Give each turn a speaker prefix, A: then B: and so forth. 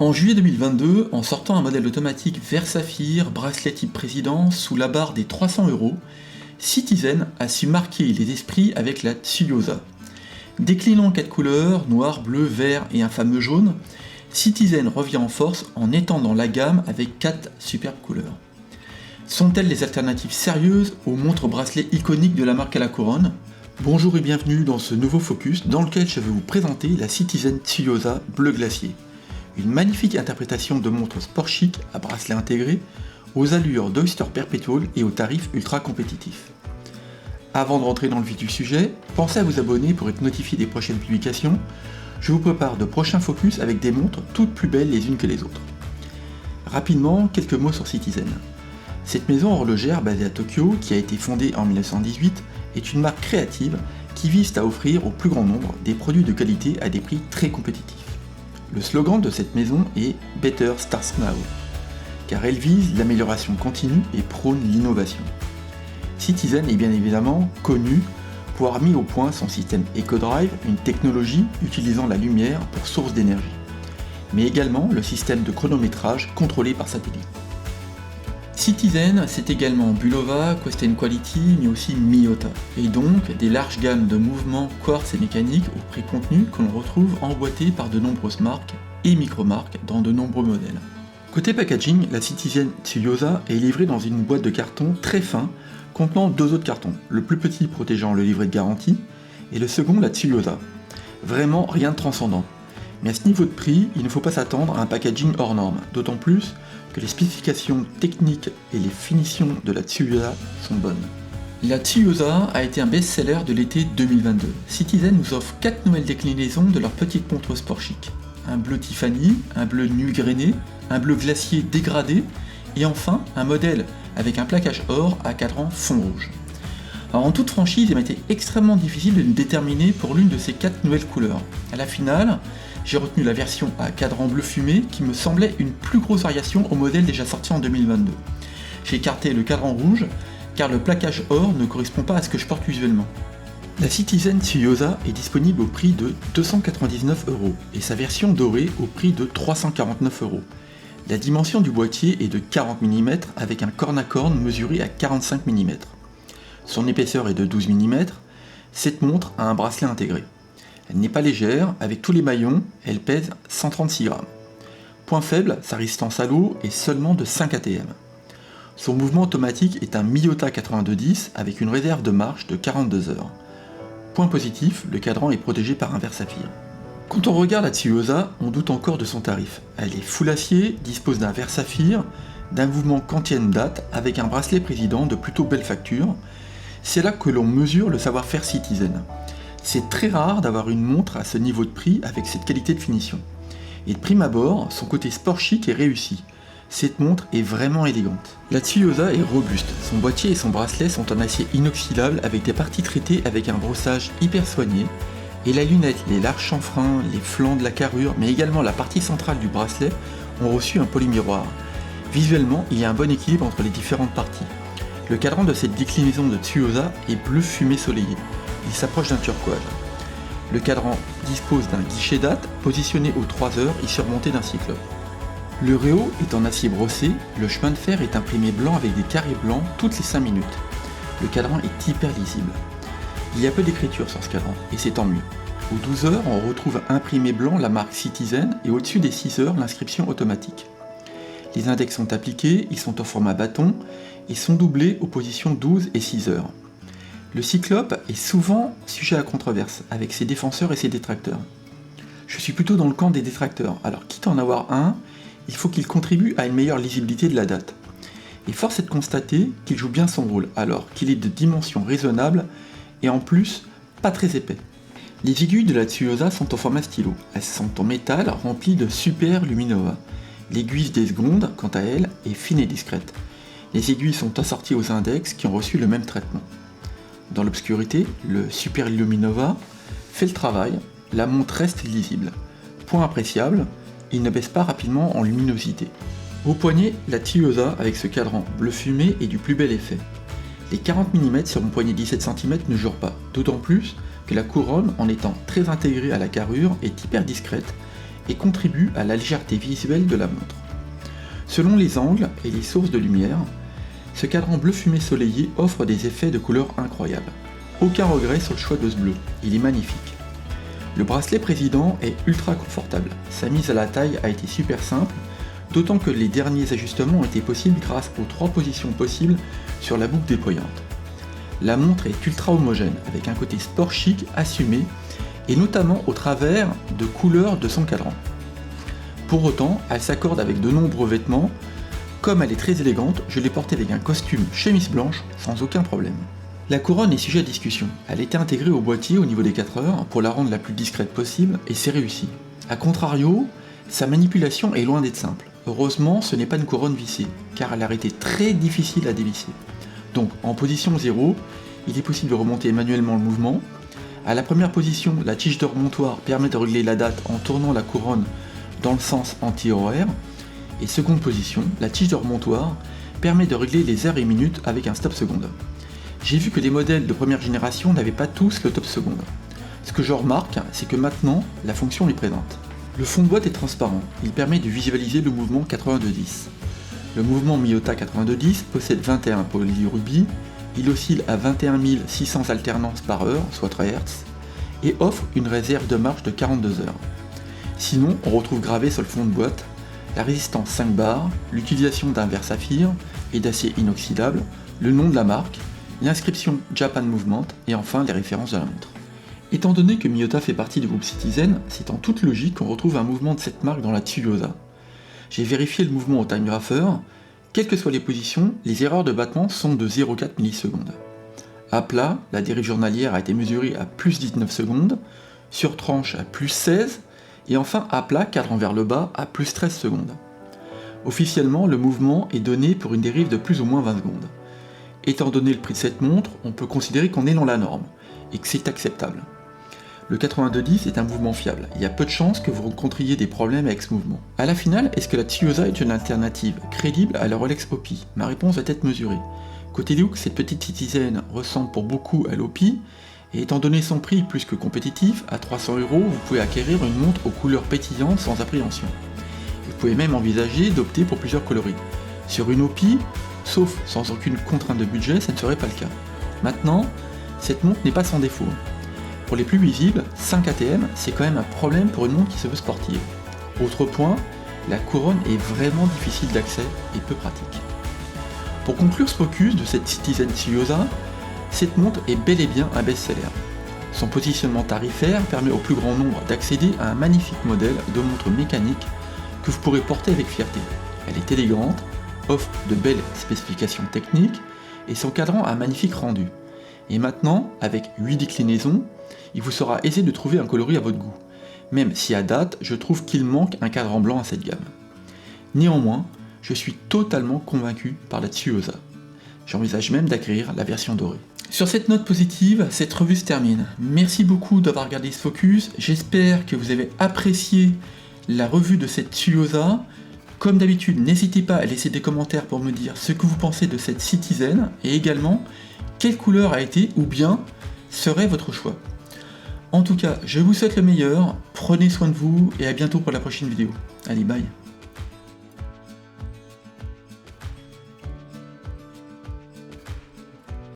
A: En juillet 2022, en sortant un modèle automatique vert saphir, bracelet type président, sous la barre des 300€, Citizen a su marquer les esprits avec la Tsuyosa. Déclinant en 4 couleurs, noir, bleu, vert et un fameux jaune, Citizen revient en force en étendant la gamme avec 4 superbes couleurs. Sont-elles des alternatives sérieuses aux montres bracelets iconiques de la marque à la couronne ? Bonjour et bienvenue dans ce nouveau focus dans lequel je vais vous présenter la Citizen Tsuyosa bleu glacier. Une magnifique interprétation de montre sport chic à bracelet intégré, aux allures d'Oyster Perpetual et aux tarifs ultra compétitifs. Avant de rentrer dans le vif du sujet, pensez à vous abonner pour être notifié des prochaines publications. Je vous prépare de prochains focus avec des montres toutes plus belles les unes que les autres. Rapidement, quelques mots sur Citizen. Cette maison horlogère basée à Tokyo, qui a été fondée en 1918, est une marque créative qui vise à offrir au plus grand nombre des produits de qualité à des prix très compétitifs. Le slogan de cette maison est « Better Starts Now », car elle vise l'amélioration continue et prône l'innovation. Citizen est bien évidemment connu pour avoir mis au point son système EcoDrive, une technologie utilisant la lumière pour source d'énergie, mais également le système de chronométrage contrôlé par satellite. Citizen, c'est également Bulova, Quest & Quality, mais aussi Miyota, et donc des larges gammes de mouvements quartz et mécaniques au prix contenu que l'on retrouve emboîtés par de nombreuses marques et micro-marques dans de nombreux modèles. Côté packaging, la Citizen Tsuyosa est livrée dans une boîte de carton très fin contenant 2 autres cartons, le plus petit protégeant le livret de garantie et le second la Tsuyosa. Vraiment rien de transcendant. Mais à ce niveau de prix, il ne faut pas s'attendre à un packaging hors norme, d'autant plus que les spécifications techniques et les finitions de la Tsuyosa sont bonnes. La Tsuyosa a été un best-seller de l'été 2022. Citizen nous offre 4 nouvelles déclinaisons de leur petite montre sport chic. Un bleu Tiffany, un bleu nuit grainé, un bleu glacier dégradé, et enfin un modèle avec un plaquage or à cadran fond rouge. Alors en toute franchise, il m'a été extrêmement difficile de me déterminer pour l'une de ces 4 nouvelles couleurs. À la finale, j'ai retenu la version à cadran bleu fumé qui me semblait une plus grosse variation au modèle déjà sorti en 2022. J'ai écarté le cadran rouge car le plaquage or ne correspond pas à ce que je porte visuellement. La Citizen Tsuyosa est disponible au prix de 299€ et sa version dorée au prix de 349€. La dimension du boîtier est de 40 mm avec un corne à corne mesuré à 45 mm. Son épaisseur est de 12 mm. Cette montre a un bracelet intégré. Elle n'est pas légère, avec tous les maillons, elle pèse 136 grammes. Point faible, sa résistance à l'eau est seulement de 5 atm. Son mouvement automatique est un Miyota 8210 avec une réserve de marche de 42 heures. Point positif, le cadran est protégé par un verre saphir. Quand on regarde la Tsuyosa, on doute encore de son tarif. Elle est full acier, dispose d'un verre saphir, d'un mouvement quantième date avec un bracelet président de plutôt belle facture. C'est là que l'on mesure le savoir-faire Citizen. C'est très rare d'avoir une montre à ce niveau de prix avec cette qualité de finition. Et de prime abord, son côté sport chic est réussi. Cette montre est vraiment élégante. La Tsuyosa est robuste, son boîtier et son bracelet sont en acier inoxydable avec des parties traitées avec un brossage hyper soigné, et la lunette, les larges chanfreins, les flancs de la carrure, mais également la partie centrale du bracelet ont reçu un polymiroir. Visuellement, il y a un bon équilibre entre les différentes parties. Le cadran de cette déclinaison de Tsuyosa est bleu fumé soleillé. Il s'approche d'un turquoise. Le cadran dispose d'un guichet date positionné aux 3 heures et surmonté d'un cyclope. Le réo est en acier brossé, le chemin de fer est imprimé blanc avec des carrés blancs toutes les 5 minutes. Le cadran est hyper lisible. Il y a peu d'écriture sur ce cadran, et c'est tant mieux. Aux 12 heures, on retrouve imprimé blanc la marque Citizen et au-dessus des 6 heures, l'inscription automatique. Les index sont appliqués, ils sont au format bâton et sont doublés aux positions 12 et 6 heures. Le cyclope est souvent sujet à controverse, avec ses défenseurs et ses détracteurs. Je suis plutôt dans le camp des détracteurs, alors quitte à en avoir un, il faut qu'il contribue à une meilleure lisibilité de la date. Et force est de constater qu'il joue bien son rôle, alors qu'il est de dimension raisonnable et en plus pas très épais. Les aiguilles de la Tsuyosa sont au format stylo, elles sont en métal rempli de Super Luminova. L'aiguille des secondes, quant à elle, est fine et discrète. Les aiguilles sont assorties aux index qui ont reçu le même traitement. Dans l'obscurité, le Super Luminova fait le travail, la montre reste lisible. Point appréciable, il ne baisse pas rapidement en luminosité. Au poignet, la Tsuyosa avec ce cadran bleu fumé est du plus bel effet. Les 40 mm sur mon poignet 17 cm ne jurent pas, d'autant plus que la couronne, en étant très intégrée à la carrure, est hyper discrète et contribue à la légèreté visuelle de la montre. Selon les angles et les sources de lumière, ce cadran bleu fumé soleillé offre des effets de couleur incroyables. Aucun regret sur le choix de ce bleu, il est magnifique. Le bracelet président est ultra confortable, sa mise à la taille a été super simple, d'autant que les derniers ajustements ont été possibles grâce aux 3 positions possibles sur la boucle déployante. La montre est ultra homogène, avec un côté sport chic assumé, et notamment au travers de couleurs de son cadran. Pour autant, elle s'accorde avec de nombreux vêtements. Comme elle est très élégante, je l'ai portée avec un costume chemise blanche sans aucun problème. La couronne est sujet à discussion. Elle était intégrée au boîtier au niveau des 4 heures pour la rendre la plus discrète possible et c'est réussi. A contrario, sa manipulation est loin d'être simple. Heureusement, ce n'est pas une couronne vissée, car elle a été très difficile à dévisser. Donc, en position 0, il est possible de remonter manuellement le mouvement. À la première position, la tige de remontoir permet de régler la date en tournant la couronne dans le sens anti-horaire. Et seconde position, la tige de remontoir permet de régler les heures et minutes avec un stop seconde. J'ai vu que les modèles de première génération n'avaient pas tous le stop seconde. Ce que je remarque, c'est que maintenant, la fonction est présente. Le fond de boîte est transparent, il permet de visualiser le mouvement 8210. Le mouvement Miyota 8210 possède 21 polyrubis, il oscille à 21 600 alternances par heure, soit 3 Hz, et offre une réserve de marche de 42 heures. Sinon, on retrouve gravé sur le fond de boîte la résistance 5 bars, l'utilisation d'un verre saphir et d'acier inoxydable, le nom de la marque, l'inscription Japan Movement et enfin les références de la montre. Étant donné que Miyota fait partie du groupe Citizen, c'est en toute logique qu'on retrouve un mouvement de cette marque dans la Tsuyosa. J'ai vérifié le mouvement au timegrapher, quelles que soient les positions, les erreurs de battement sont de 0,4 millisecondes. À plat, la dérive journalière a été mesurée à plus 19 secondes, sur tranche à plus 16, et enfin à plat, cadran vers le bas, à plus 13 secondes. Officiellement, le mouvement est donné pour une dérive de plus ou moins 20 secondes. Étant donné le prix de cette montre, on peut considérer qu'on est dans la norme, et que c'est acceptable. Le 8210 est un mouvement fiable, il y a peu de chances que vous rencontriez des problèmes avec ce mouvement. A la finale, est-ce que la Tsuyosa est une alternative crédible à la Rolex Opi? Ma réponse va être mesurée. Côté look, cette petite Citizen ressemble pour beaucoup à l'Opi, et étant donné son prix plus que compétitif, à 300 €, vous pouvez acquérir une montre aux couleurs pétillantes sans appréhension. Vous pouvez même envisager d'opter pour plusieurs coloris. Sur une Opi, sauf sans aucune contrainte de budget, ça ne serait pas le cas. Maintenant, cette montre n'est pas sans défaut. Pour les plus visibles, 5 ATM, c'est quand même un problème pour une montre qui se veut sportive. Autre point, la couronne est vraiment difficile d'accès et peu pratique. Pour conclure ce focus de cette Citizen Tsuyosa, cette montre est bel et bien un best-seller. Son positionnement tarifaire permet au plus grand nombre d'accéder à un magnifique modèle de montre mécanique que vous pourrez porter avec fierté. Elle est élégante, offre de belles spécifications techniques et son cadran a un magnifique rendu. Et maintenant, avec 8 déclinaisons, il vous sera aisé de trouver un coloris à votre goût, même si à date, je trouve qu'il manque un cadran blanc à cette gamme. Néanmoins, je suis totalement convaincu par la Tsuyosa. J'envisage même d'acquérir la version dorée. Sur cette note positive, cette revue se termine. Merci beaucoup d'avoir regardé ce focus, j'espère que vous avez apprécié la revue de cette Tsuyosa. Comme d'habitude, n'hésitez pas à laisser des commentaires pour me dire ce que vous pensez de cette Citizen, et également, quelle couleur a été ou bien serait votre choix. En tout cas, je vous souhaite le meilleur, prenez soin de vous et à bientôt pour la prochaine vidéo. Allez, bye.